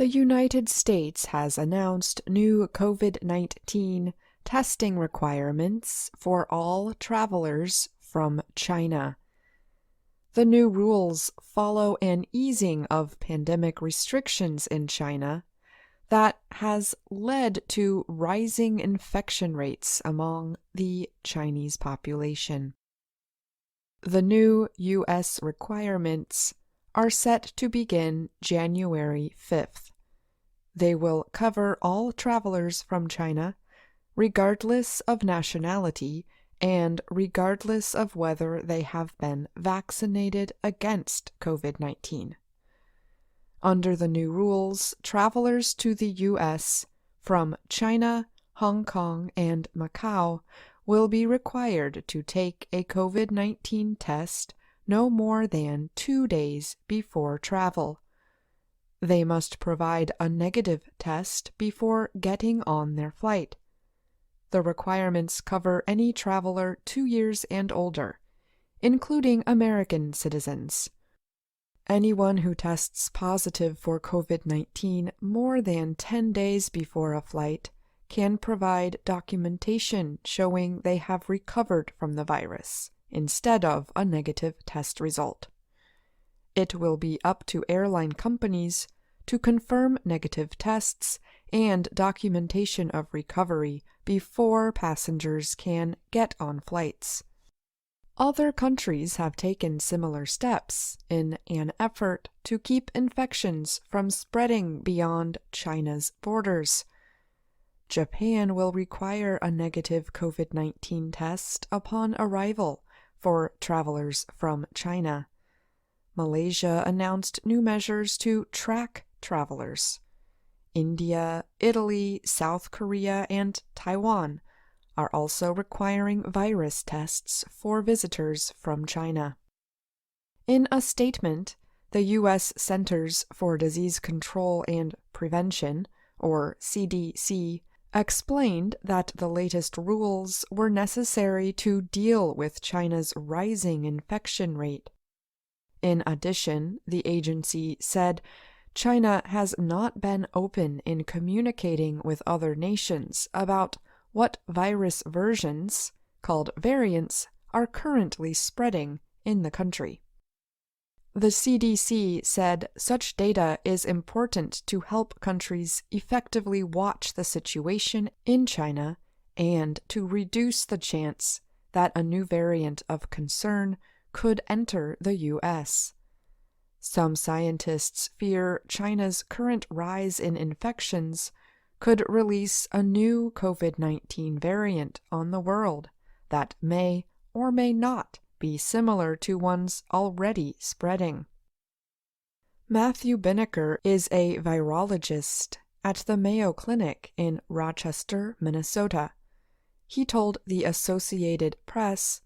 The United States has announced new COVID-19 testing requirements for all travelers from China. The new rules follow an easing of pandemic restrictions in China that has led to rising infection rates among the Chinese population. The new U.S. requirements are set to begin January 5th. They will cover all travelers from China, regardless of nationality and regardless of whether they have been vaccinated against COVID-19. Under the new rules, travelers to the U.S. from China, Hong Kong, and Macau will be required to take a COVID-19 test no more than 2 days before travel. They must provide a negative test before getting on their flight. The requirements cover any traveler 2 years and older, including American citizens. Anyone who tests positive for COVID-19 more than 10 days before a flight can provide documentation showing they have recovered from the virus, instead of a negative test result. It will be up to airline companies to confirm negative tests and documentation of recovery before passengers can get on flights. Other countries have taken similar steps in an effort to keep infections from spreading beyond China's borders. Japan will require a negative COVID-19 test upon arrival for travelers from China. Malaysia announced new measures to track travelers. India, Italy, South Korea, and Taiwan are also requiring virus tests for visitors from China. In a statement, the U.S. Centers for Disease Control and Prevention, or CDC, explained that the latest rules were necessary to deal with China's rising infection rate. In addition, the agency said China has not been open in communicating with other nations about what virus versions, called variants, are currently spreading in the country. The CDC said such data is important to help countries effectively watch the situation in China and to reduce the chance that a new variant of concern could enter the U.S. Some scientists fear China's current rise in infections could release a new COVID-19 variant on the world that may or may not be similar to ones already spreading. Matthew Binnicker is a virologist at the Mayo Clinic in Rochester, Minnesota. He told the Associated Press,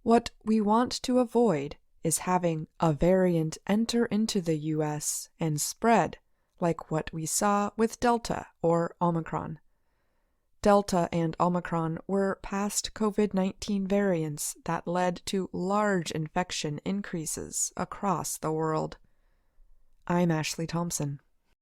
"What we want to avoid is having a variant enter into the U.S. and spread like what we saw with Delta or Omicron. Delta and Omicron were past COVID-19 variants that led to large infection increases across the world." I'm Ashley Thompson.